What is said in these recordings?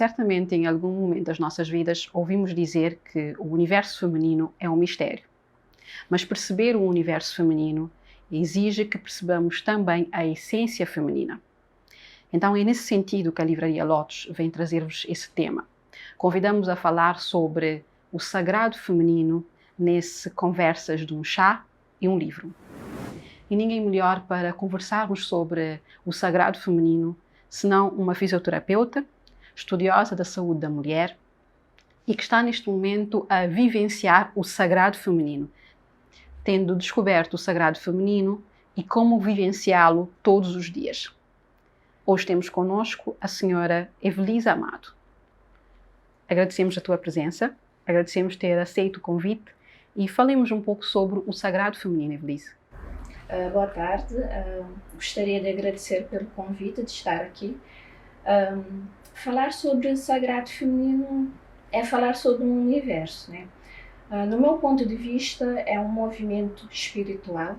Certamente, em algum momento das nossas vidas, ouvimos dizer que o universo feminino é um mistério. Mas perceber o universo feminino exige que percebamos também a essência feminina. Então, é nesse sentido que a Livraria Lotus vem trazer-vos esse tema. Convidamos a falar sobre o sagrado feminino nesse Conversas de um Chá e um Livro. E ninguém melhor para conversarmos sobre o sagrado feminino senão uma fisioterapeuta, estudiosa da saúde da mulher e que está neste momento a vivenciar o sagrado feminino, tendo descoberto o sagrado feminino e como vivenciá-lo todos os dias. Hoje temos connosco a senhora Evelise Amado. Agradecemos a tua presença, agradecemos ter aceito o convite e falemos um pouco sobre o sagrado feminino, Evelise. Boa tarde, gostaria de agradecer pelo convite de estar aqui. Falar sobre o sagrado feminino é falar sobre um universo, né? No meu ponto de vista, é um movimento espiritual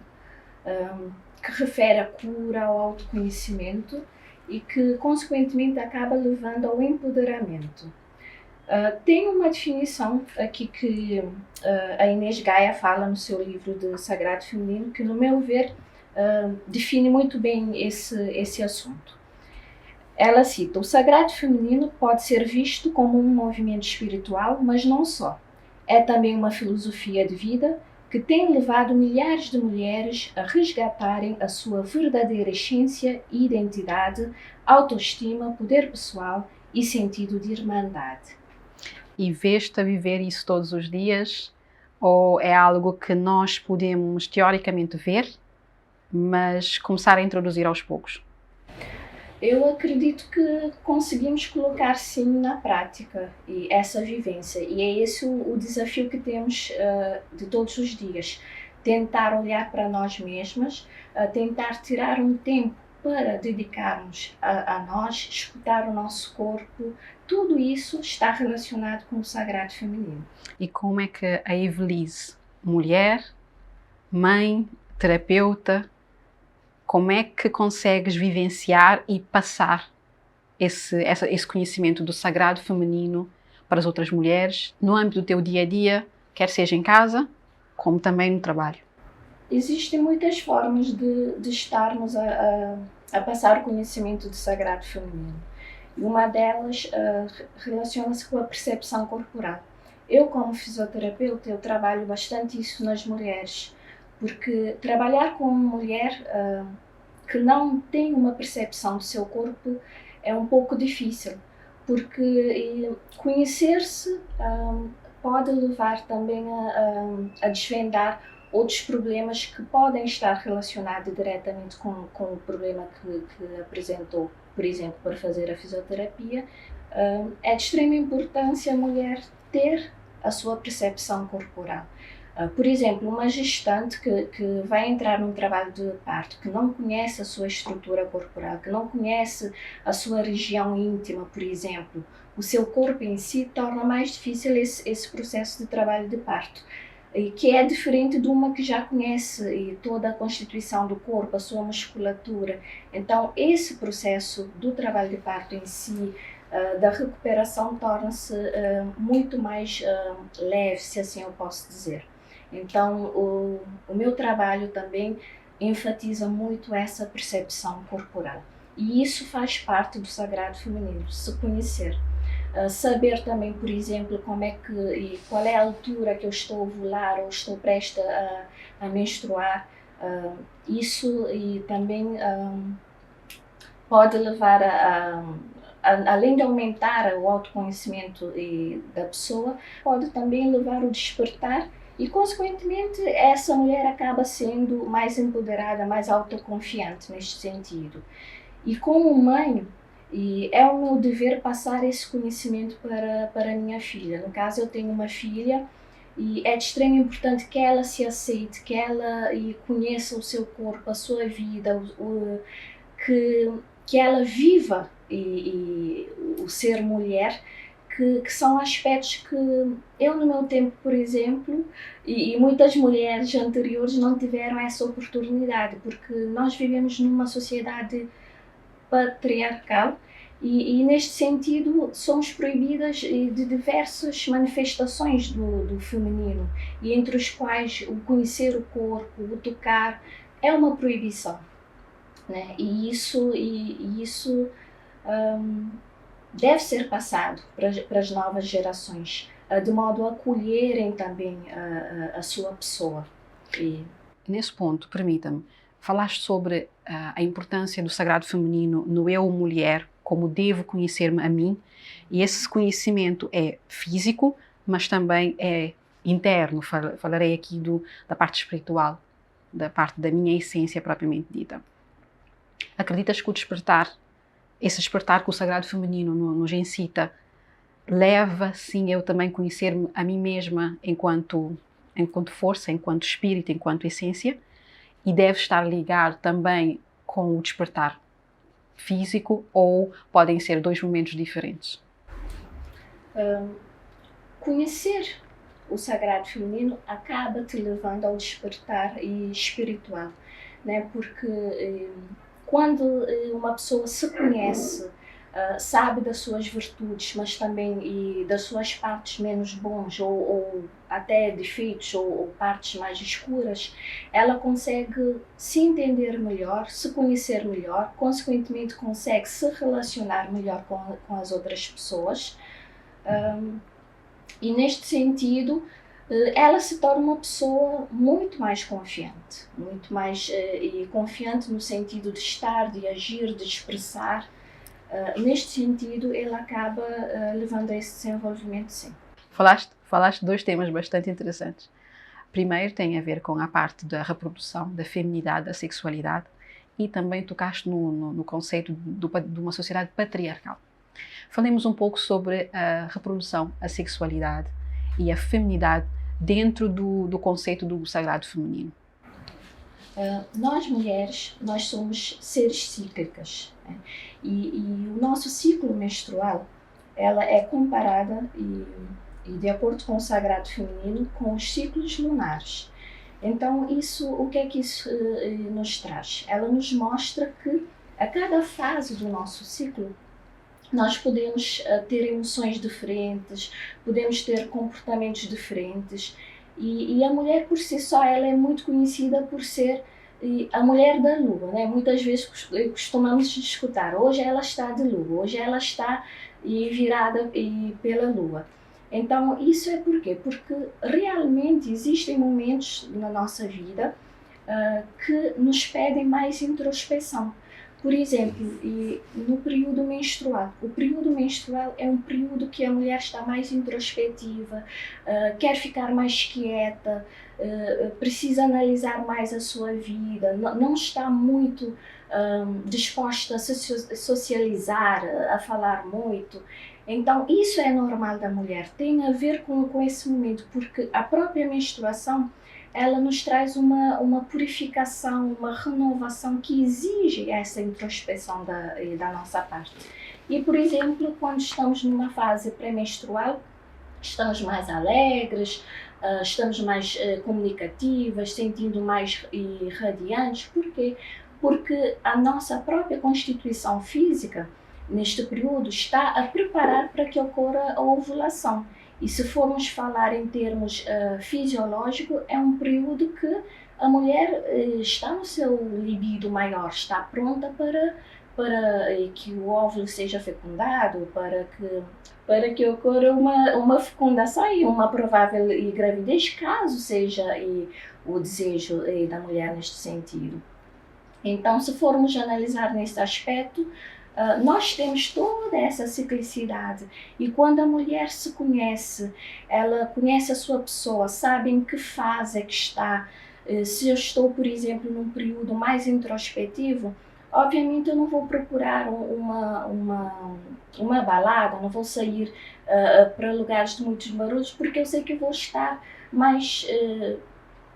que refere à cura, ao autoconhecimento e que, consequentemente, acaba levando ao empoderamento. Tem uma definição aqui que a Inês Gaia fala no seu livro de Sagrado Feminino, que, no meu ver, define muito bem esse assunto. Ela cita: o sagrado feminino pode ser visto como um movimento espiritual, mas não só. É também uma filosofia de vida que tem levado milhares de mulheres a resgatarem a sua verdadeira essência e identidade, autoestima, poder pessoal e sentido de irmandade. E vês-te a viver isso todos os dias? Ou é algo que nós podemos teoricamente ver, mas começar a introduzir aos poucos? Eu acredito que conseguimos colocar sim na prática e essa vivência, e é esse o desafio que temos de todos os dias: tentar olhar para nós mesmas, tentar tirar um tempo para dedicarmos a nós, escutar o nosso corpo. Tudo isso está relacionado com o sagrado feminino. E como é que a Evelise, mulher, mãe, terapeuta, como é que consegues vivenciar e passar esse conhecimento do sagrado feminino para as outras mulheres no âmbito do teu dia a dia, quer seja em casa, como também no trabalho? Existem muitas formas de estarmos a passar o conhecimento do sagrado feminino. E uma delas relaciona-se com a percepção corporal. Eu, como fisioterapeuta, eu trabalho bastante isso nas mulheres, porque trabalhar com uma mulher que não tem uma percepção do seu corpo é um pouco difícil, porque conhecer-se pode levar também a desvendar outros problemas que podem estar relacionados diretamente com o problema que apresentou, por exemplo, para fazer a fisioterapia. É de extrema importância a mulher ter a sua percepção corporal. Por exemplo, uma gestante que vai entrar num trabalho de parto, que não conhece a sua estrutura corporal, que não conhece a sua região íntima, por exemplo, o seu corpo em si, torna mais difícil esse processo de trabalho de parto, e que é diferente de uma que já conhece e toda a constituição do corpo, a sua musculatura. Então, esse processo do trabalho de parto em si, da recuperação, torna-se muito mais leve, se assim eu posso dizer. Então, o meu trabalho também enfatiza muito essa percepção corporal. E isso faz parte do sagrado feminino, se conhecer. Saber também, por exemplo, como é que e qual é a altura que eu estou a ovular ou estou prestes a menstruar. Isso e também pode levar além de aumentar o autoconhecimento da pessoa, pode também levar ao despertar e, consequentemente, essa mulher acaba sendo mais empoderada, mais autoconfiante neste sentido. E como mãe, é o meu dever passar esse conhecimento para a minha filha. No caso, eu tenho uma filha e é de extrema importância que ela se aceite, que ela conheça o seu corpo, a sua vida, que ela viva o ser mulher, que são aspectos que eu, no meu tempo, por exemplo, e muitas mulheres anteriores não tiveram essa oportunidade, porque nós vivemos numa sociedade patriarcal E neste sentido, somos proibidas de diversas manifestações do feminino, e entre os quais o conhecer o corpo, o tocar, é uma proibição, né? E isso deve ser passado para as novas gerações, de modo a acolherem também a sua pessoa. Nesse ponto, permita-me, falaste sobre a importância do sagrado feminino no eu mulher, como devo conhecer-me a mim, e esse conhecimento é físico, mas também é interno. Falarei aqui da parte espiritual, da parte da minha essência propriamente dita. Acreditas que o despertar, esse despertar que o sagrado feminino nos incita, leva, sim, eu também conhecer-me a mim mesma enquanto força, enquanto espírito, enquanto essência, e deve estar ligado também com o despertar físico, ou podem ser dois momentos diferentes? Conhecer o sagrado feminino acaba te levando ao despertar espiritual, né? Porque quando uma pessoa se conhece, sabe das suas virtudes, mas também das suas partes menos bons, ou até defeitos, ou partes mais escuras, ela consegue se entender melhor, se conhecer melhor, consequentemente consegue se relacionar melhor com as outras pessoas. E neste sentido, ela se torna uma pessoa muito mais confiante, muito mais confiante no sentido de estar, de agir, de expressar. Neste sentido, ele acaba levando a esse desenvolvimento, sim. Falaste dois temas bastante interessantes. Primeiro tem a ver com a parte da reprodução, da feminidade, da sexualidade, e também tocaste no conceito de uma sociedade patriarcal. Falemos um pouco sobre a reprodução, a sexualidade e a feminidade dentro do conceito do sagrado feminino. Nós mulheres, nós somos seres cíclicas, né? E o nosso ciclo menstrual, ela é comparada e de acordo com o sagrado feminino, com os ciclos lunares. Então o que é que isso nos traz? Ela nos mostra que a cada fase do nosso ciclo nós podemos ter emoções diferentes, podemos ter comportamentos diferentes, e a mulher por si só, ela é muito conhecida por ser a mulher da lua, né? Muitas vezes costumamos escutar, hoje ela está de lua, hoje ela está virada pela lua. Então isso é por quê? Porque realmente existem momentos na nossa vida que nos pedem mais introspeção. Por exemplo, no período menstrual. O período menstrual é um período que a mulher está mais introspectiva, quer ficar mais quieta, precisa analisar mais a sua vida, não está muito disposta a socializar, a falar muito. Então, isso é normal da mulher, tem a ver com esse momento, porque a própria menstruação ela nos traz uma purificação, uma renovação que exige essa introspeção da nossa parte. E, por exemplo, quando estamos numa fase pré-menstrual, estamos mais alegres, estamos mais comunicativas, sentindo mais radiantes. Por quê? Porque a nossa própria constituição física, neste período, está a preparar para que ocorra a ovulação. E se formos falar em termos fisiológicos, é um período que a mulher está no seu libido maior, está pronta para que o óvulo seja fecundado, para que ocorra uma fecundação e uma provável gravidez, caso seja o desejo da mulher neste sentido. Então, se formos analisar nesse aspecto, nós temos toda essa ciclicidade, e quando a mulher se conhece, ela conhece a sua pessoa, sabe em que fase é que está. Se eu estou, por exemplo, num período mais introspectivo, obviamente eu não vou procurar uma balada, não vou sair para lugares de muitos barulhos, porque eu sei que eu vou estar mais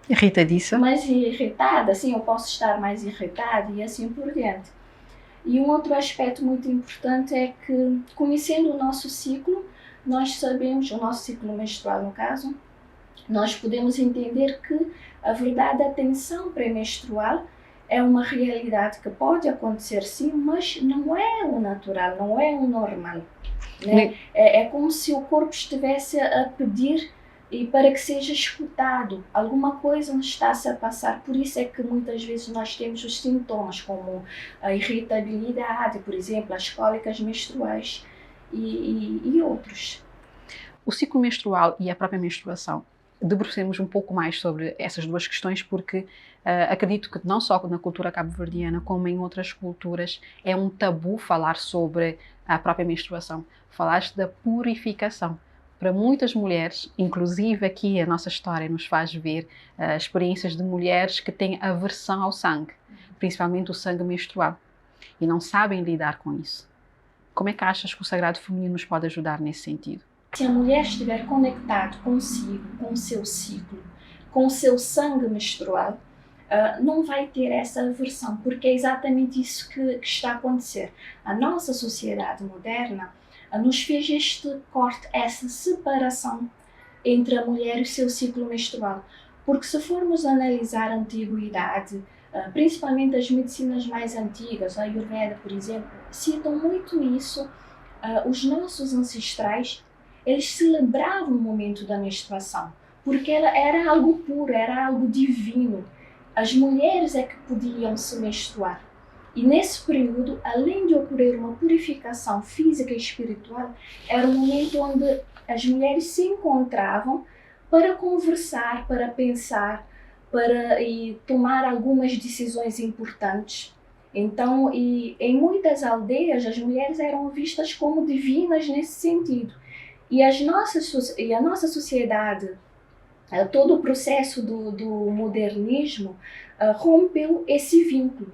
irritadiça, mais irritada, assim, eu posso estar mais irritada e assim por diante. E um outro aspecto muito importante é que, conhecendo o nosso ciclo, nós sabemos, o nosso ciclo menstrual no caso, nós podemos entender que a verdadeira tensão pré-menstrual é uma realidade que pode acontecer sim, mas não é o natural, não é o normal. Né? É como se o corpo estivesse a pedir e para que seja escutado. Alguma coisa nos está-se a passar. Por isso é que muitas vezes nós temos os sintomas como a irritabilidade, por exemplo, as cólicas menstruais e outros. O ciclo menstrual e a própria menstruação, debrucemos um pouco mais sobre essas duas questões, porque acredito que não só na cultura cabo-verdiana, como em outras culturas, é um tabu falar sobre a própria menstruação. Falaste da purificação. Para muitas mulheres, inclusive aqui a nossa história nos faz ver experiências de mulheres que têm aversão ao sangue, principalmente o sangue menstrual, e não sabem lidar com isso. Como é que achas que o Sagrado Feminino nos pode ajudar nesse sentido? Se a mulher estiver conectada consigo, com o seu ciclo, com o seu sangue menstrual, não vai ter essa aversão, porque é exatamente isso que está a acontecer. A nossa sociedade moderna nos fez este corte, essa separação entre a mulher e o seu ciclo menstrual. Porque se formos analisar a antiguidade, principalmente as medicinas mais antigas, a Ayurveda, por exemplo, citam muito isso. Os nossos ancestrais, eles celebravam o momento da menstruação, porque ela era algo puro, era algo divino. As mulheres é que podiam se menstruar. E nesse período, além de ocorrer uma purificação física e espiritual, era um momento onde as mulheres se encontravam para conversar, para pensar, para tomar algumas decisões importantes. Então, em muitas aldeias, as mulheres eram vistas como divinas nesse sentido. E a nossa sociedade, todo o processo do modernismo rompeu esse vínculo.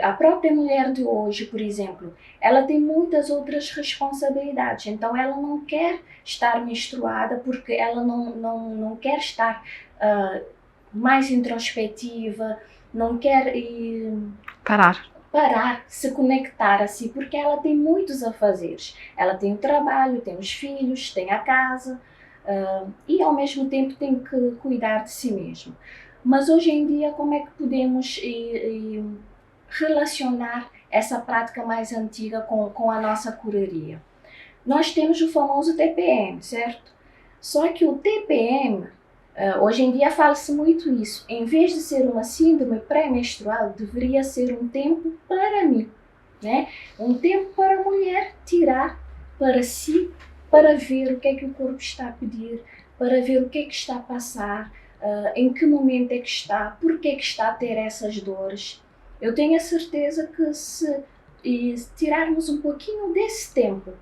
A própria mulher de hoje, por exemplo, ela tem muitas outras responsabilidades. Então, ela não quer estar menstruada porque ela não quer estar mais introspectiva, não quer parar, se conectar a si, porque ela tem muitos afazeres. Ela tem o trabalho, tem os filhos, tem a casa e ao mesmo tempo tem que cuidar de si mesma. Mas hoje em dia, como é que podemos relacionar essa prática mais antiga com a nossa curaria? Nós temos o famoso TPM, certo? Só que o TPM, hoje em dia fala-se muito isso. Em vez de ser uma síndrome pré-menstrual, deveria ser um tempo para mim, né? Um tempo para a mulher tirar para si, para ver o que é que o corpo está a pedir, para ver o que é que está a passar, em que momento é que está, por que é que está a ter essas dores. Eu tenho a certeza que se tirarmos um pouquinho desse tempo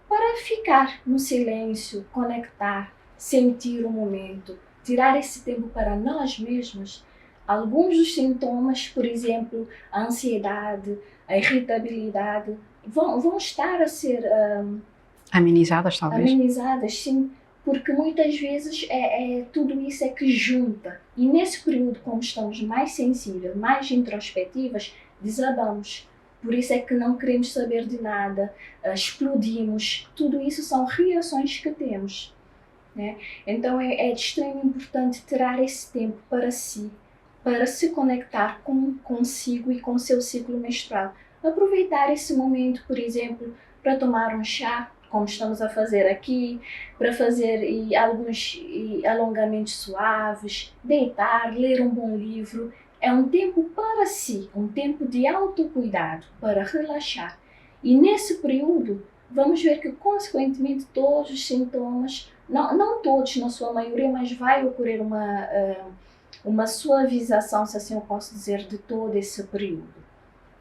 para ficar no silêncio, conectar, sentir o momento, tirar esse tempo para nós mesmos, alguns dos sintomas, por exemplo, a ansiedade, a irritabilidade, vão estar a ser amenizadas, talvez? Amenizadas, sim, porque muitas vezes tudo isso é que junta. E nesse período, como estamos mais sensíveis, mais introspectivas, desabamos. Por isso é que não queremos saber de nada, explodimos. Tudo isso são reações que temos. Né? Então é de extrema importância tirar esse tempo para si, para se conectar consigo e com o seu ciclo menstrual. Aproveitar esse momento, por exemplo, para tomar um chá, como estamos a fazer aqui, para fazer alguns alongamentos suaves, deitar, ler um bom livro. É um tempo para si, um tempo de autocuidado, para relaxar. E nesse período, vamos ver que, consequentemente, todos os sintomas, não todos, na sua maioria, mas vai ocorrer uma suavização, se assim eu posso dizer, de todo esse período.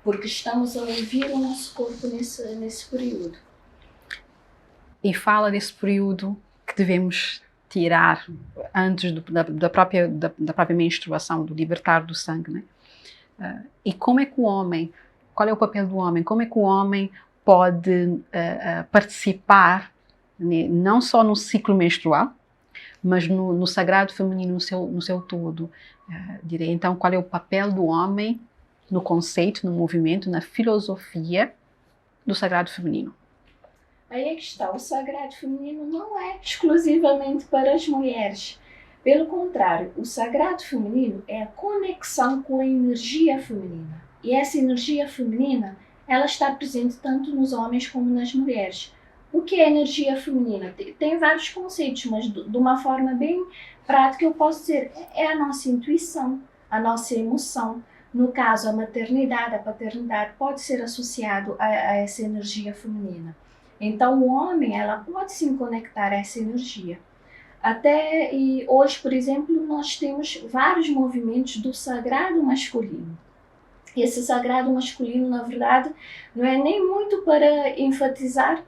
Porque estamos a ouvir o nosso corpo nesse período. E fala desse período que devemos tirar antes da própria menstruação, do libertar do sangue, né? E como é que o homem, qual é o papel do homem? Como é que o homem pode participar, né, não só no ciclo menstrual, mas no sagrado feminino no seu todo? Direi, então, qual é o papel do homem no conceito, no movimento, na filosofia do sagrado feminino? Aí é que está, o sagrado feminino não é exclusivamente para as mulheres. Pelo contrário, o sagrado feminino é a conexão com a energia feminina. E essa energia feminina, ela está presente tanto nos homens como nas mulheres. O que é energia feminina? Tem vários conceitos, mas de uma forma bem prática eu posso dizer, é a nossa intuição, a nossa emoção. No caso, a maternidade, a paternidade pode ser associado a essa energia feminina. Então, o homem, ela pode sim conectar a essa energia. Até e hoje, por exemplo, nós temos vários movimentos do sagrado masculino. Esse sagrado masculino, na verdade, não é nem muito para enfatizar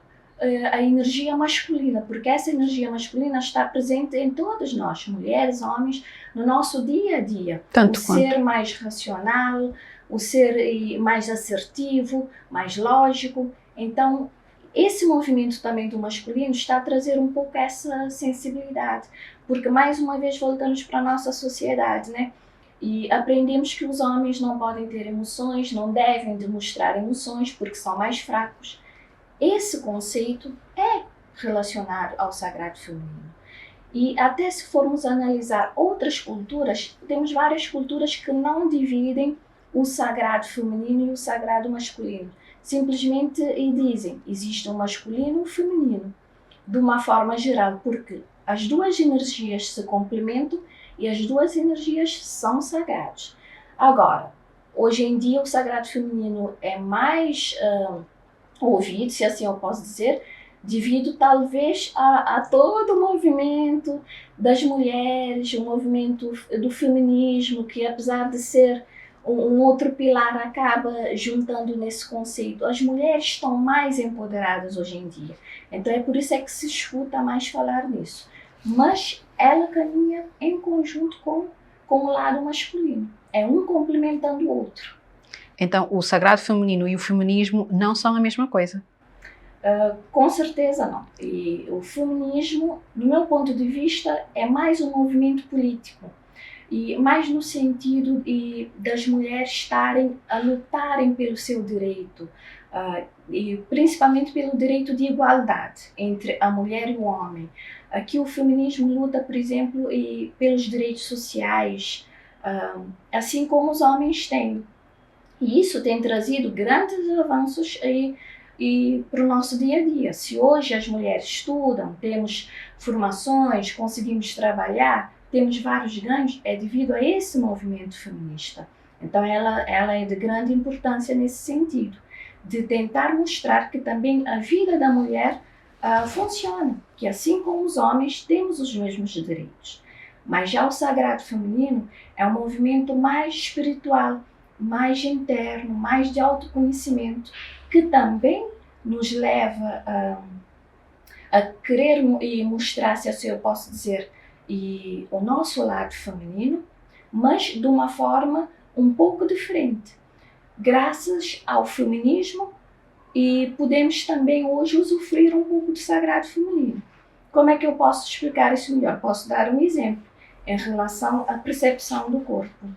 a energia masculina, porque essa energia masculina está presente em todas nós, mulheres, homens, no nosso dia a dia. Tanto o quanto. Ser mais racional, o ser mais assertivo, mais lógico. Então, esse movimento também do masculino está a trazer um pouco essa sensibilidade, porque mais uma vez voltamos para a nossa sociedade, né? E aprendemos que os homens não podem ter emoções, não devem demonstrar emoções porque são mais fracos. Esse conceito é relacionado ao sagrado feminino. E até se formos analisar outras culturas, temos várias culturas que não dividem o sagrado feminino e o sagrado masculino. Simplesmente dizem, existe um masculino e um feminino, de uma forma geral, porque as duas energias se complementam e as duas energias são sagradas. Agora, hoje em dia o sagrado feminino é mais ouvido, se assim eu posso dizer, devido talvez a todo o movimento das mulheres, o movimento do feminismo, que apesar de ser um outro pilar, acaba juntando nesse conceito. As mulheres estão mais empoderadas hoje em dia, então é por isso é que se escuta mais falar nisso. Mas ela caminha em conjunto com o lado masculino, é um complementando o outro. Então, o sagrado feminino e o feminismo não são a mesma coisa? Com certeza não. E o feminismo, do meu ponto de vista, é mais um movimento político. E mais no sentido das mulheres estarem a lutarem pelo seu direito. E principalmente pelo direito de igualdade entre a mulher e o homem. Aqui o feminismo luta, por exemplo, pelos direitos sociais, assim como os homens têm. E isso tem trazido grandes avanços para o nosso dia a dia. Se hoje as mulheres estudam, temos formações, conseguimos trabalhar, temos vários ganhos, é devido a esse movimento feminista. Então ela é de grande importância nesse sentido, de tentar mostrar que também a vida da mulher funciona, que assim como os homens temos os mesmos direitos. Mas já o sagrado feminino é um movimento mais espiritual, mais interno, mais de autoconhecimento, que também nos leva a querer e mostrar, se assim eu posso dizer, o nosso lado feminino, mas de uma forma um pouco diferente. Graças ao feminismo, e podemos também hoje usufruir um pouco do sagrado feminino. Como é que eu posso explicar isso melhor? Posso dar um exemplo em relação à percepção do corpo.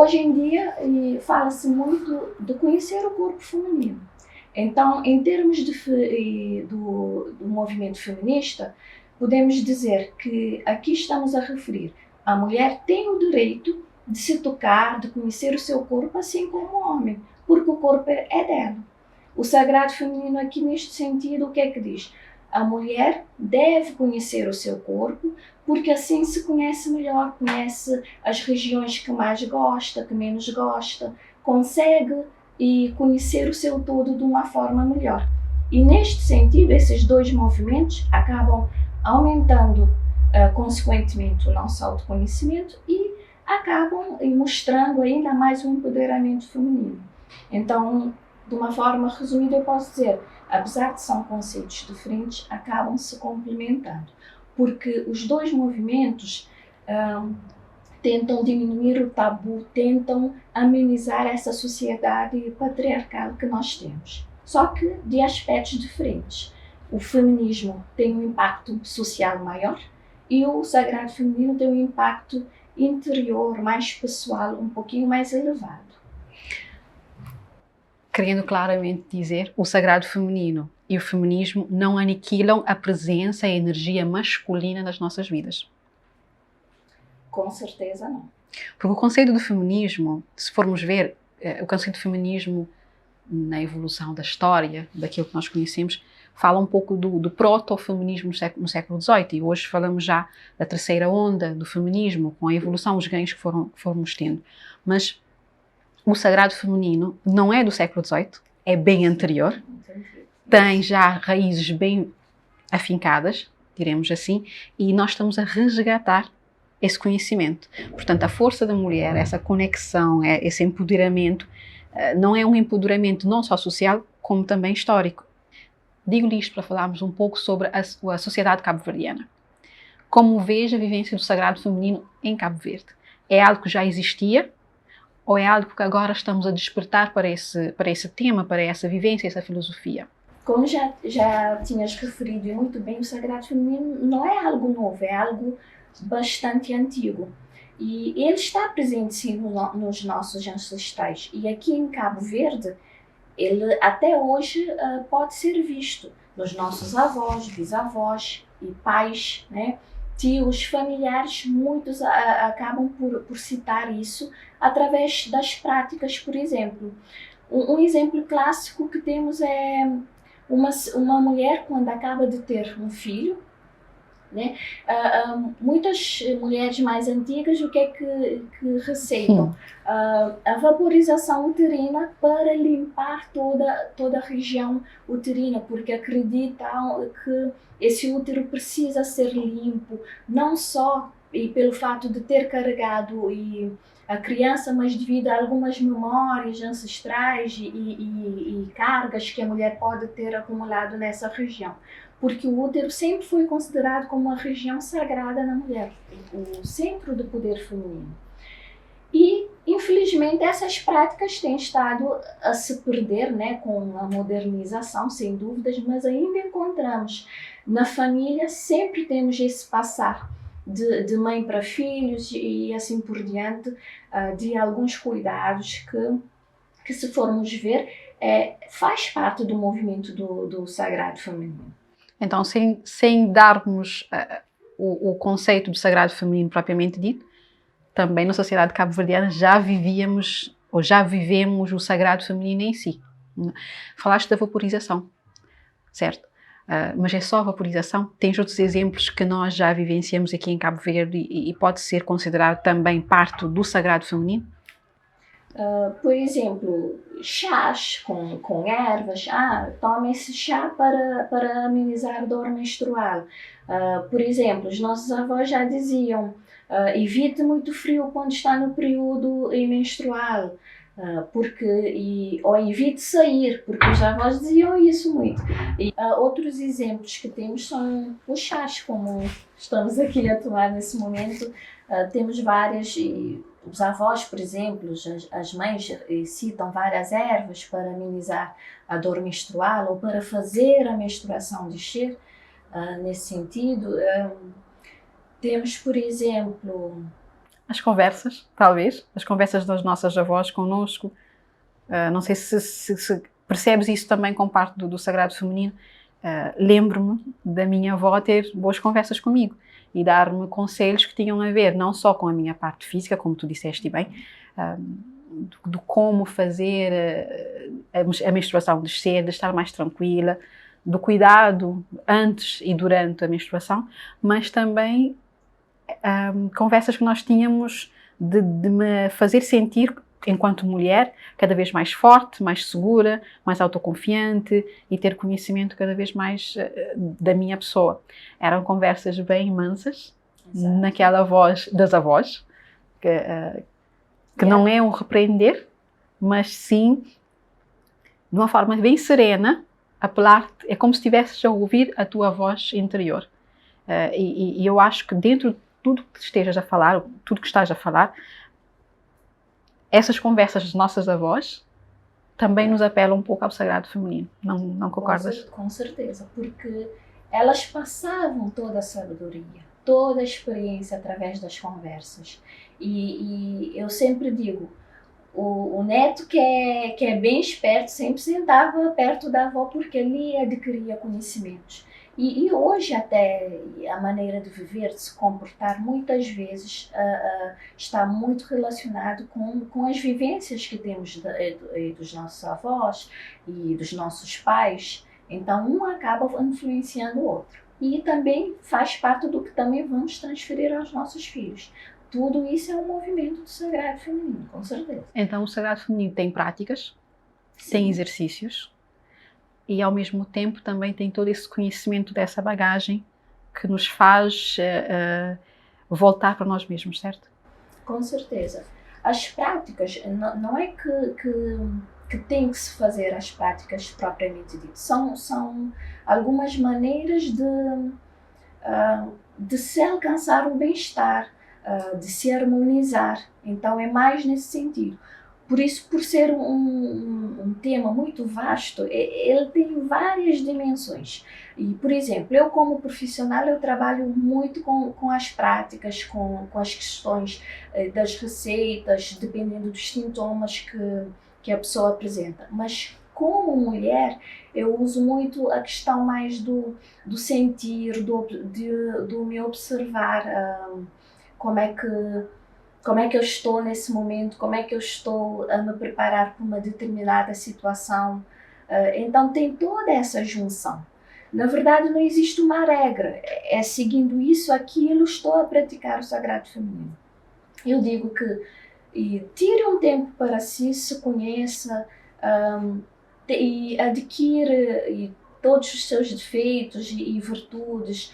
Hoje em dia fala-se muito de conhecer o corpo feminino. Então, em termos do movimento feminista, podemos dizer que aqui estamos a referir a mulher tem o direito de se tocar, de conhecer o seu corpo, assim como o homem, porque o corpo é dela. O sagrado feminino aqui neste sentido, o que é que diz? A mulher deve conhecer o seu corpo, porque assim se conhece melhor, conhece as regiões que mais gosta, que menos gosta, consegue conhecer o seu todo de uma forma melhor. E neste sentido, esses dois movimentos acabam aumentando consequentemente o nosso autoconhecimento e acabam mostrando ainda mais um empoderamento feminino. Então, de uma forma resumida, eu posso dizer, apesar de são conceitos diferentes, acabam se complementando, porque os dois movimentos tentam diminuir o tabu, tentam amenizar essa sociedade patriarcal que nós temos, só que de aspectos diferentes. O feminismo tem um impacto social maior e o sagrado feminino tem um impacto interior, mais pessoal, um pouquinho mais elevado. Querendo claramente dizer, o sagrado feminino e o feminismo não aniquilam a presença e a energia masculina nas nossas vidas. Com certeza não. Porque o conceito do feminismo, se formos ver, o conceito do feminismo na evolução da história, daquilo que nós conhecemos, fala um pouco do proto-feminismo no século XVIII, e hoje falamos já da terceira onda do feminismo, com a evolução, os ganhos que fomos tendo. Mas o sagrado feminino não é do século XVIII, é bem anterior, tem já raízes bem afincadas, diremos assim, e nós estamos a resgatar esse conhecimento. Portanto, a força da mulher, essa conexão, esse empoderamento, não é um empoderamento não só social, como também histórico. Digo-lhe isto para falarmos um pouco sobre a sociedade cabo-verdiana. Como vejo a vivência do sagrado feminino em Cabo Verde? É algo que já existia ou é algo que agora estamos a despertar para esse tema, para essa vivência, essa filosofia? Como já tinhas referido muito bem, o sagrado feminino não é algo novo, é algo bastante antigo. E ele está presente sim nos nossos ancestrais. E aqui em Cabo Verde, ele até hoje pode ser visto nos nossos avós, bisavós e pais, né? Tios, familiares, muitos acabam por citar isso através das práticas, por exemplo. Um exemplo clássico que temos é uma mulher quando acaba de ter um filho, né? Muitas mulheres mais antigas, o que é que receitam? A vaporização uterina para limpar toda a região uterina, porque acreditam que esse útero precisa ser limpo, não só e pelo fato de ter carregado a criança, mas devido a algumas memórias ancestrais e cargas que a mulher pode ter acumulado nessa região. Porque o útero sempre foi considerado como uma região sagrada na mulher, o centro do poder feminino. E, infelizmente, essas práticas têm estado a se perder, né, com a modernização, sem dúvidas, mas ainda encontramos na família, sempre temos esse passar de mãe para filhos e assim por diante, de alguns cuidados que se formos ver, faz parte do movimento do sagrado feminino. Então, sem darmos o conceito do sagrado feminino propriamente dito, também na sociedade cabo-verdiana já vivíamos ou já vivemos o sagrado feminino em si. Falaste da vaporização, certo? Mas é só a vaporização? Tens outros exemplos que nós já vivenciamos aqui em Cabo Verde e pode ser considerado também parte do sagrado feminino? Por exemplo, chás com ervas. Toma esse chá para amenizar a dor menstrual. Por exemplo, os nossos avós já diziam, evite muito frio quando está no período menstrual, ou evite sair, porque os avós diziam isso muito. E outros exemplos que temos são os chás, como estamos aqui a tomar nesse momento. Temos várias... Os avós, por exemplo, as mães citam várias ervas para amenizar a dor menstrual ou para fazer a menstruação descer. Nesse sentido, temos, por exemplo... As conversas, talvez, as conversas das nossas avós connosco. Não sei se percebes isso também com parte do sagrado feminino. Lembro-me da minha avó ter boas conversas comigo e dar-me conselhos que tinham a ver não só com a minha parte física, como tu disseste bem, do como fazer a menstruação descer, de estar mais tranquila, do cuidado antes e durante a menstruação, mas também conversas que nós tínhamos de me fazer sentir, enquanto mulher, cada vez mais forte, mais segura, mais autoconfiante e ter conhecimento cada vez mais da minha pessoa. Eram conversas bem mansas, exato, naquela voz das avós, que não é um repreender, mas sim, de uma forma bem serena, apelar-te, é como se estivesses a ouvir a tua voz interior. E eu acho que dentro de tudo que estejas a falar, tudo que estás a falar, essas conversas das nossas avós também nos apelam um pouco ao sagrado feminino. Não concordas? Com certeza, porque elas passavam toda a sabedoria, toda a experiência através das conversas. E eu sempre digo, o neto que é bem esperto sempre sentava perto da avó porque ali adquiria conhecimentos. E hoje até a maneira de viver, de se comportar, muitas vezes está muito relacionado com as vivências que temos dos nossos avós e dos nossos pais. Então um acaba influenciando o outro. E também faz parte do que também vamos transferir aos nossos filhos. Tudo isso é um movimento do sagrado feminino, com certeza. Então o sagrado feminino tem práticas, Sim. tem exercícios, e ao mesmo tempo também tem todo esse conhecimento dessa bagagem que nos faz voltar para nós mesmos, certo? Com certeza. As práticas, não é que tem que se fazer as práticas propriamente ditas. São algumas maneiras de se alcançar o bem-estar, de se harmonizar. Então é mais nesse sentido. Por isso, por ser um tema muito vasto, ele tem várias dimensões. E, por exemplo, eu como profissional, eu trabalho muito com as práticas, com as questões das receitas, dependendo dos sintomas que a pessoa apresenta. Mas como mulher, eu uso muito a questão mais do sentir, do me observar, como é que eu estou nesse momento, como é que eu estou a me preparar para uma determinada situação. Então tem toda essa junção. Na verdade não existe uma regra, é seguindo isso, aquilo, estou a praticar o sagrado feminino. Eu digo que tire um tempo para si, se conheça e adquire todos os seus defeitos e virtudes.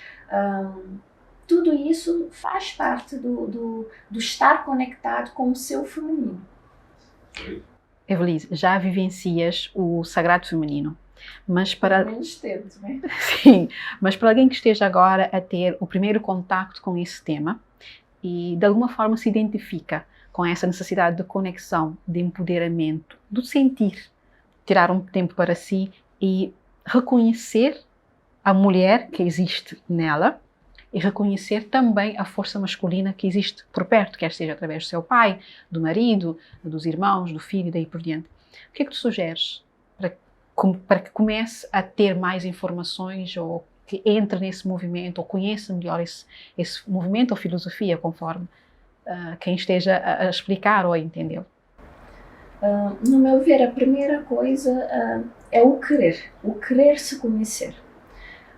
Tudo isso faz parte do estar conectado com o seu feminino. Evelise, já vivencias o sagrado feminino, mas para... menos tempo, né? Sim, mas para alguém que esteja agora a ter o primeiro contacto com esse tema e de alguma forma se identifica com essa necessidade de conexão, de empoderamento, do sentir, tirar um tempo para si e reconhecer a mulher que existe nela, e reconhecer também a força masculina que existe por perto, quer seja através do seu pai, do marido, dos irmãos, do filho e daí por diante. O que é que tu sugeres para que comece a ter mais informações ou que entre nesse movimento ou conheça melhor esse movimento ou filosofia, conforme quem esteja a explicar ou a entendê-lo? No meu ver, a primeira coisa é o querer se conhecer.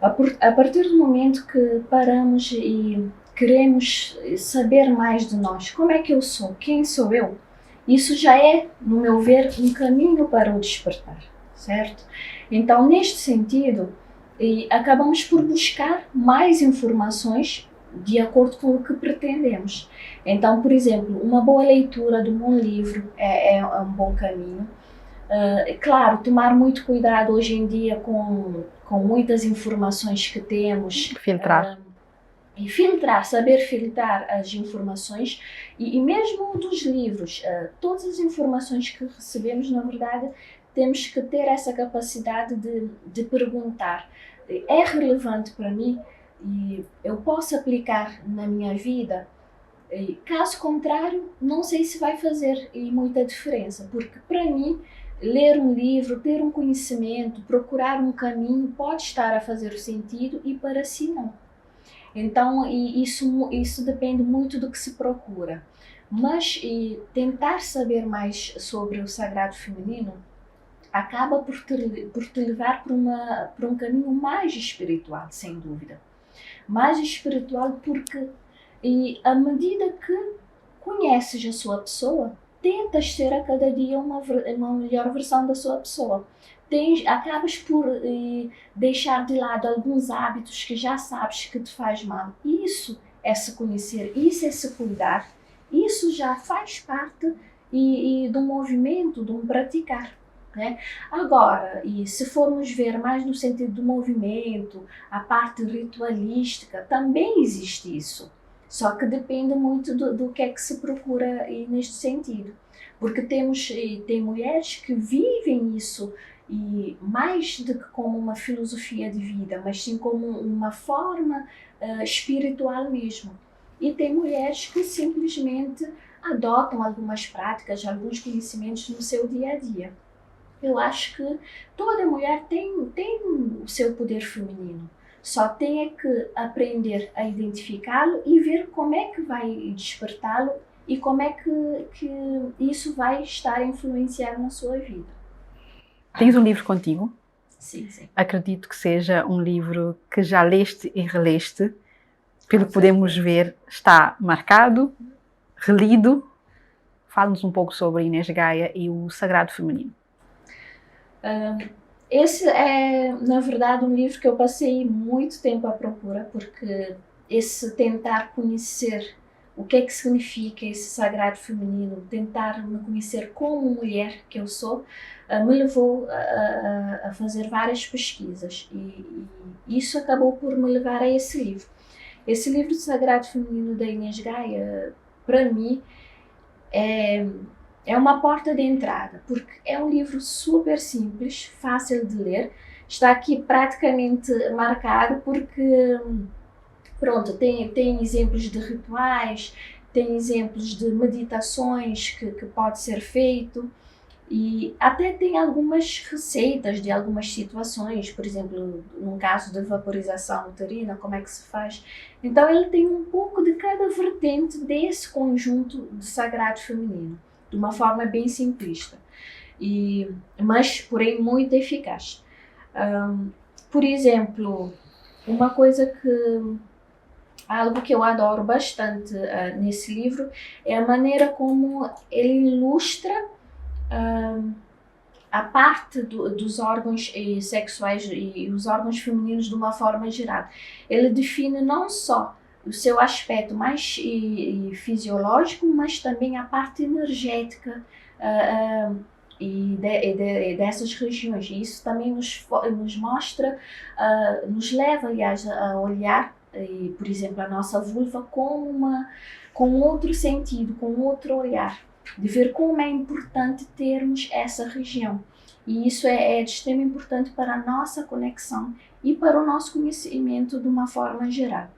A partir do momento que paramos e queremos saber mais de nós, como é que eu sou, quem sou eu, isso já é, no meu ver, um caminho para o despertar, certo? Então, neste sentido, acabamos por buscar mais informações de acordo com o que pretendemos. Então, por exemplo, uma boa leitura de um bom livro é um bom caminho. Claro, tomar muito cuidado hoje em dia com muitas informações que temos. Filtrar. E filtrar, saber filtrar as informações e mesmo dos livros. Todas as informações que recebemos, na verdade, temos que ter essa capacidade de perguntar. É relevante para mim e eu posso aplicar na minha vida? Caso contrário, não sei se vai fazer muita diferença, porque para mim, ler um livro, ter um conhecimento, procurar um caminho pode estar a fazer sentido e para si não. Então, isso depende muito do que se procura. Mas tentar saber mais sobre o sagrado feminino acaba por te levar para um caminho mais espiritual, sem dúvida. Mais espiritual porque à medida que conheces a sua pessoa, tentas ser a cada dia uma melhor versão da sua pessoa. Acabas por deixar de lado alguns hábitos que já sabes que te faz mal. Isso é se conhecer, isso é se cuidar, isso já faz parte do movimento, de um praticar. Né? Agora, se formos ver mais no sentido do movimento, a parte ritualística, também existe isso. Só que depende muito do que é que se procura neste sentido. Porque tem mulheres que vivem isso e mais do que como uma filosofia de vida, mas sim como uma forma espiritual mesmo. E tem mulheres que simplesmente adotam algumas práticas, alguns conhecimentos no seu dia a dia. Eu acho que toda mulher tem o seu poder feminino. Só tem é que aprender a identificá-lo e ver como é que vai despertá-lo e como é que isso vai estar a influenciar na sua vida. Tens um livro contigo? Sim, sim. Acredito que seja um livro que já leste e releste. Pelo que podemos ver, está marcado, relido. Fala-nos um pouco sobre Inês Gaia e o Sagrado Feminino. Esse é, na verdade, um livro que eu passei muito tempo à procura, porque esse tentar conhecer o que é que significa esse sagrado feminino, tentar me conhecer como mulher que eu sou, me levou a fazer várias pesquisas e isso acabou por me levar a esse livro. Esse livro do Sagrado Feminino da Inês Gaia, para mim, é uma porta de entrada, porque é um livro super simples, fácil de ler, está aqui praticamente marcado porque, pronto, tem exemplos de rituais, tem exemplos de meditações que pode ser feito e até tem algumas receitas de algumas situações, por exemplo, num caso de vaporização uterina, como é que se faz. Então ele tem um pouco de cada vertente desse conjunto de sagrado feminino, de uma forma bem simplista, mas porém muito eficaz. Por exemplo, uma coisa algo que eu adoro bastante nesse livro é a maneira como ele ilustra a parte dos órgãos sexuais e os órgãos femininos de uma forma geral. Ele define não só o seu aspecto mais fisiológico, mas também a parte energética dessas regiões. E isso também nos mostra, nos leva, aliás, a olhar, por exemplo, a nossa vulva com outro sentido, com outro olhar, de ver como é importante termos essa região. E isso é de extrema importância para a nossa conexão e para o nosso conhecimento de uma forma geral.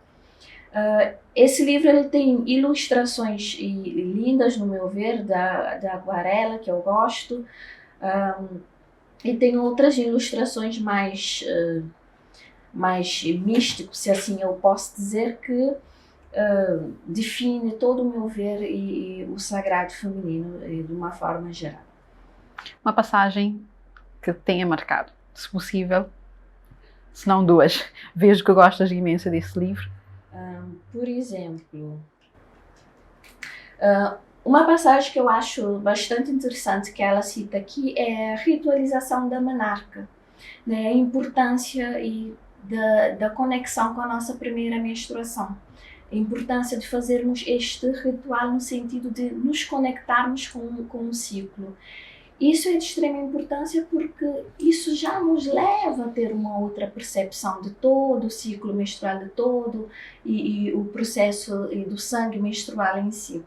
Esse livro ele tem ilustrações lindas, no meu ver, da aquarela, que eu gosto, e tem outras ilustrações mais místicas, se assim eu posso dizer, que define todo o meu ver e o sagrado feminino de uma forma geral. Uma passagem que tenha marcado, se possível, se não duas. Vejo que gostas imenso desse livro. Por exemplo, uma passagem que eu acho bastante interessante que ela cita aqui é a ritualização da menarca, né? A importância da conexão com a nossa primeira menstruação. A importância de fazermos este ritual no sentido de nos conectarmos com o ciclo. Isso é de extrema importância porque isso já nos leva a ter uma outra percepção de todo o ciclo menstrual, de todo e o processo do sangue menstrual em si.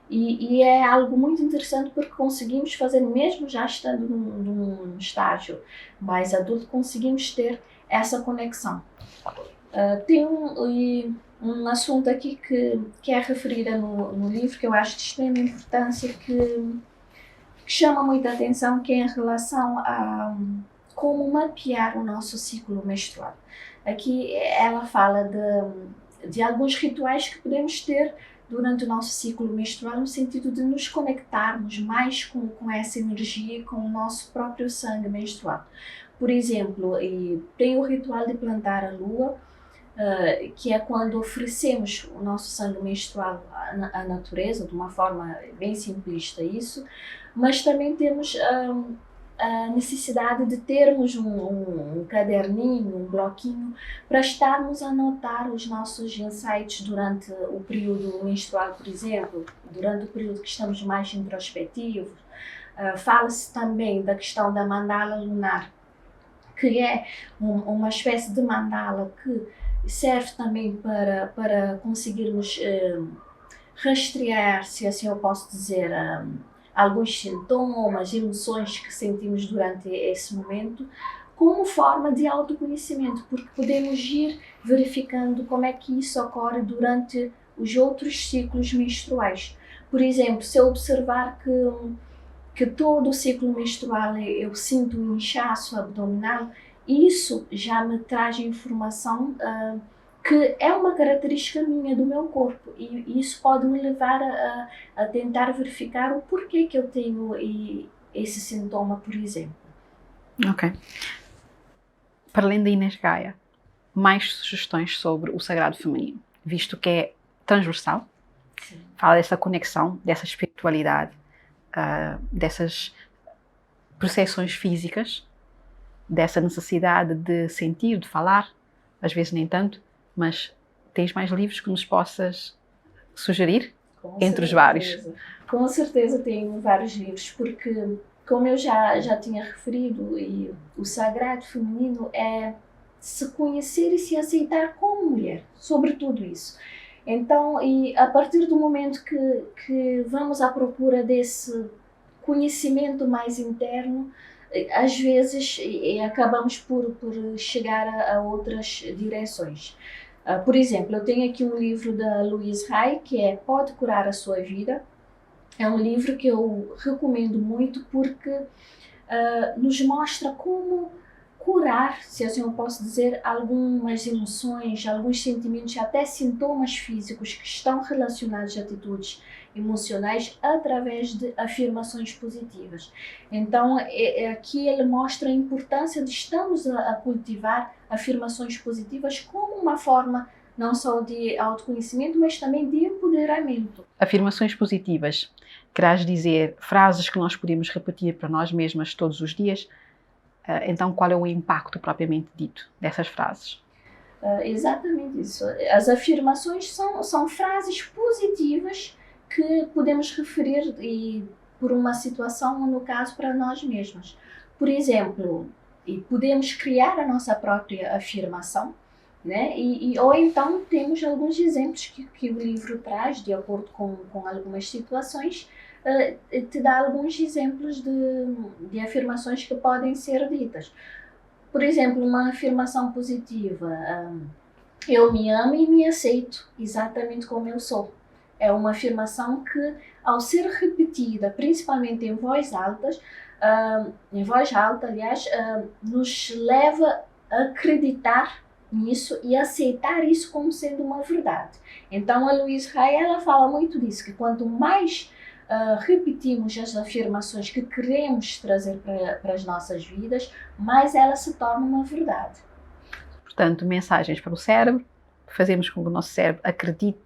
E é algo muito interessante porque conseguimos fazer, mesmo já estando num estágio mais adulto, conseguimos ter essa conexão. Tem um assunto aqui que é referido no livro que eu acho de extrema importância, que chama muita atenção, que é em relação a como mapear o nosso ciclo menstrual. Aqui ela fala de alguns rituais que podemos ter durante o nosso ciclo menstrual, no sentido de nos conectarmos mais com essa energia, com o nosso próprio sangue menstrual. Por exemplo, tem o ritual de plantar a lua, que é quando oferecemos o nosso sangue menstrual à natureza, de uma forma bem simplista isso, mas também temos a necessidade de termos um caderninho, um bloquinho, para estarmos a anotar os nossos insights durante o período menstrual, por exemplo, durante o período que estamos mais introspectivos. Fala-se também da questão da mandala lunar, que é uma espécie de mandala que serve também para conseguirmos rastrear, se assim eu posso dizer, alguns sintomas, emoções que sentimos durante esse momento, como forma de autoconhecimento, porque podemos ir verificando como é que isso ocorre durante os outros ciclos menstruais. Por exemplo, se eu observar que todo o ciclo menstrual eu sinto um inchaço abdominal, isso já me traz informação que é uma característica minha do meu corpo, e isso pode me levar a tentar verificar o porquê que eu tenho esse sintoma, por exemplo. Ok. Para além da Inês Gaia, mais sugestões sobre o sagrado feminino, visto que é transversal, Sim. fala dessa conexão, dessa espiritualidade, dessas percepções físicas, dessa necessidade de sentir, de falar, às vezes nem tanto, mas tens mais livros que nos possas sugerir? Entre os vários. Com certeza tenho vários livros, porque, como eu já tinha referido, e o sagrado feminino é se conhecer e se aceitar como mulher, sobre tudo isso. Então, e a partir do momento que vamos à procura desse conhecimento mais interno, às vezes acabamos por chegar a outras direções. Por exemplo, eu tenho aqui um livro da Louise Hay, que é Pode Curar a Sua Vida. É um livro que eu recomendo muito porque nos mostra como curar, se assim eu posso dizer, algumas emoções, alguns sentimentos, até sintomas físicos que estão relacionados a atitudes emocionais através de afirmações positivas. Então, aqui ele mostra a importância de estarmos a cultivar afirmações positivas como uma forma não só de autoconhecimento, mas também de empoderamento. Afirmações positivas, querás dizer frases que nós podemos repetir para nós mesmas todos os dias? Então, qual é o impacto propriamente dito dessas frases? Exatamente isso. As afirmações são frases positivas que podemos referir por uma situação, no caso, para nós mesmos. Por exemplo, podemos criar a nossa própria afirmação, né? Ou então temos alguns exemplos que o livro traz, de acordo com algumas situações, te dá alguns exemplos de afirmações que podem ser ditas. Por exemplo, uma afirmação positiva: eu me amo e me aceito exatamente como eu sou. É uma afirmação que, ao ser repetida, principalmente em voz alta, nos leva a acreditar nisso e aceitar isso como sendo uma verdade. Então, a Louise Hay, ela fala muito disso, que quanto mais repetimos as afirmações que queremos trazer para as nossas vidas, mais ela se torna uma verdade. Portanto, mensagens para o cérebro, fazemos com que o nosso cérebro acredite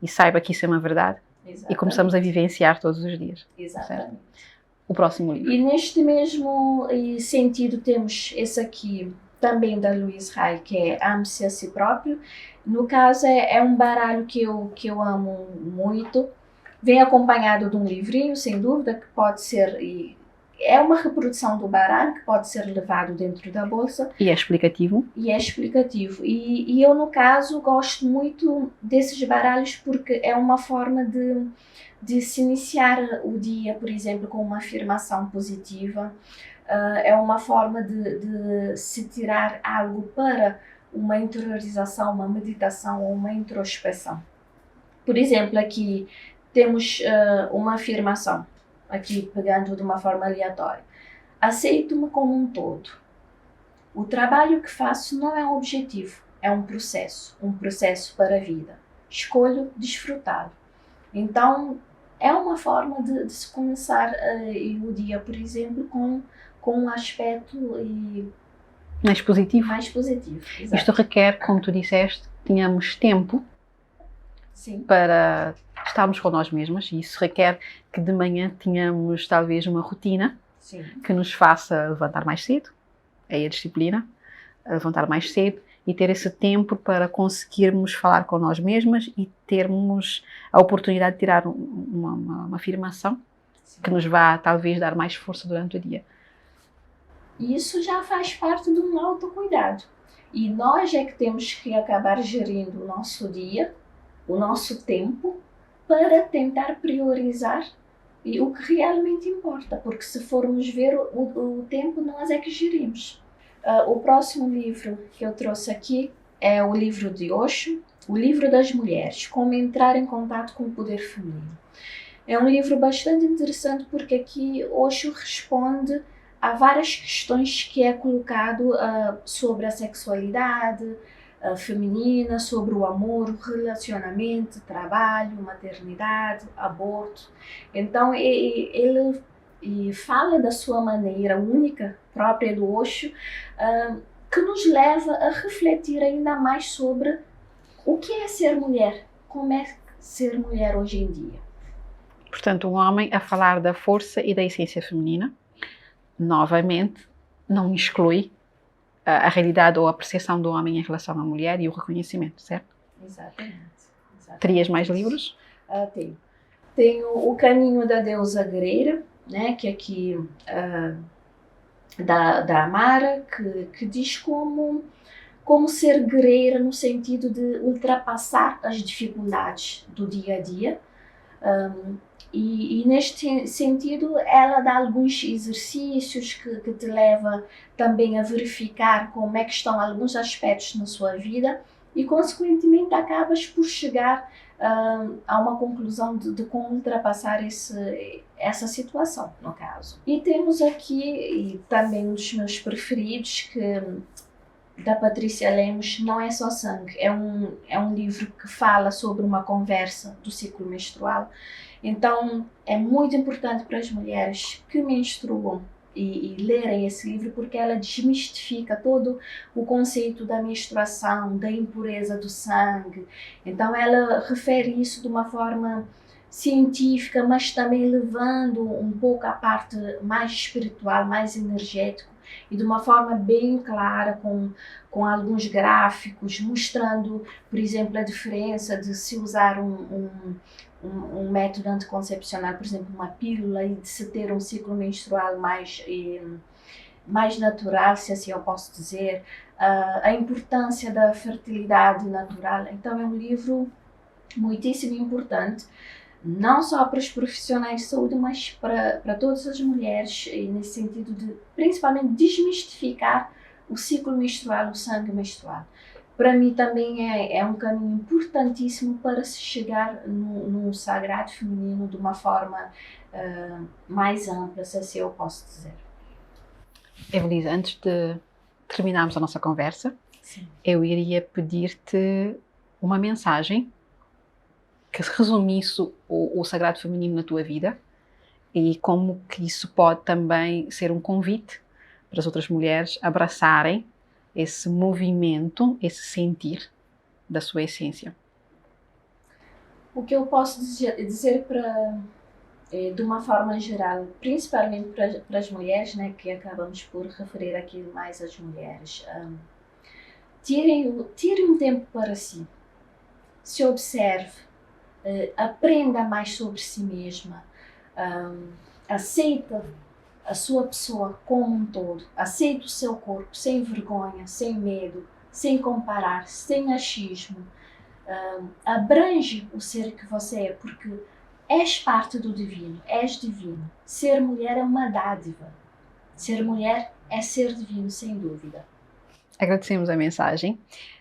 e saiba que isso é uma verdade. Exatamente. E começamos a vivenciar todos os dias. Exatamente. Certo? O próximo livro. E neste mesmo sentido temos esse aqui, também da Louise Hay, que é Ame-se a Si Próprio. No caso, é um baralho que eu amo muito. Vem acompanhado de um livrinho, sem dúvida, que pode ser... É uma reprodução do baralho que pode ser levado dentro da bolsa. E é explicativo. E eu, no caso, gosto muito desses baralhos porque é uma forma de se iniciar o dia, por exemplo, com uma afirmação positiva. É uma forma de se tirar algo para uma interiorização, uma meditação ou uma introspeção. Por exemplo, aqui temos uma afirmação. Aqui, pegando de uma forma aleatória. Aceito-me como um todo. O trabalho que faço não é um objetivo, é um processo para a vida. Escolho desfrutá-lo. Então, é uma forma de se começar o dia, por exemplo, com um aspecto mais positivo. Exato. Isto requer, como tu disseste, tenhamos tempo. Sim. Para estarmos com nós mesmas, e isso requer que de manhã tenhamos talvez uma rotina. Sim. Que nos faça levantar mais cedo, é a disciplina, levantar mais cedo e ter esse tempo para conseguirmos falar com nós mesmas e termos a oportunidade de tirar uma afirmação. Sim. Que nos vá talvez dar mais força durante o dia. Isso já faz parte de um autocuidado, e nós é que temos que acabar gerindo o nosso dia, o nosso tempo, para tentar priorizar o que realmente importa, porque se formos ver o tempo, nós é que gerimos. O próximo livro que eu trouxe aqui é o livro de Osho, o livro das mulheres, como entrar em contato com o poder feminino. É um livro bastante interessante porque aqui Osho responde há várias questões que é colocado sobre a sexualidade feminina, sobre o amor, o relacionamento, trabalho, maternidade, aborto. Então ele fala da sua maneira única, própria do Osho, que nos leva a refletir ainda mais sobre o que é ser mulher, como é ser mulher hoje em dia. Portanto, um homem a falar da força e da essência feminina, novamente, não exclui a realidade ou a percepção do homem em relação à mulher e o reconhecimento, certo? Exatamente. Terias mais livros? Tenho. Tenho O Caminho da Deusa Guerreira, né, que aqui da Amara, que diz como ser guerreira no sentido de ultrapassar as dificuldades do dia a dia. E neste sentido, ela dá alguns exercícios que te leva também a verificar como é que estão alguns aspectos na sua vida e, consequentemente, acabas por chegar a uma conclusão de como ultrapassar essa situação, no caso. E temos aqui e também um dos meus preferidos, da Patrícia Lemos, Não é Só Sangue. É um livro que fala sobre uma conversa do ciclo menstrual. Então, é muito importante para as mulheres que menstruam e lerem esse livro, porque ela desmistifica todo o conceito da menstruação, da impureza do sangue. Então, ela refere isso de uma forma científica, mas também levando um pouco à parte mais espiritual, mais energética, e de uma forma bem clara, com alguns gráficos, mostrando, por exemplo, a diferença de se usar um método anticoncepcional, por exemplo, uma pílula, e de se ter um ciclo menstrual mais natural, se assim eu posso dizer, a importância da fertilidade natural. Então é um livro muitíssimo importante, não só para os profissionais de saúde, mas para todas as mulheres, e nesse sentido de, principalmente, desmistificar o ciclo menstrual, o sangue menstrual. Para mim também é um caminho importantíssimo para se chegar no sagrado feminino de uma forma mais ampla, se assim eu posso dizer. Evelisa, antes de terminarmos a nossa conversa, Sim, eu iria pedir-te uma mensagem que resumisse o sagrado feminino na tua vida e como que isso pode também ser um convite para as outras mulheres abraçarem esse movimento, esse sentir da sua essência. O que eu posso dizer de uma forma geral, principalmente para as mulheres, né, que acabamos por referir aqui mais às mulheres, tirem um tempo para si, se observe, aprenda mais sobre si mesma, aceita a sua pessoa como um todo, aceita o seu corpo sem vergonha, sem medo, sem comparar, sem achismo, abrange o ser que você é, porque és parte do divino, és divino. Ser mulher é uma dádiva, ser mulher é ser divino, sem dúvida. Agradecemos a mensagem.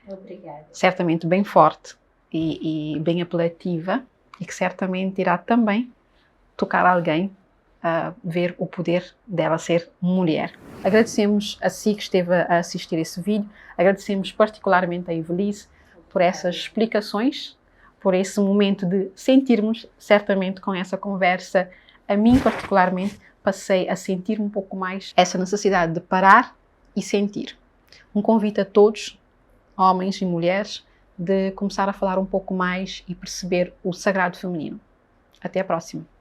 Obrigada. Certamente bem forte e bem apelativa, e que certamente irá também tocar alguém a ver o poder dela ser mulher. Agradecemos a si que esteve a assistir esse vídeo, agradecemos particularmente a Evelise por essas explicações, por esse momento de sentirmos, certamente com essa conversa, a mim particularmente passei a sentir um pouco mais essa necessidade de parar e sentir. Um convite a todos, homens e mulheres, de começar a falar um pouco mais e perceber o sagrado feminino. Até a próxima!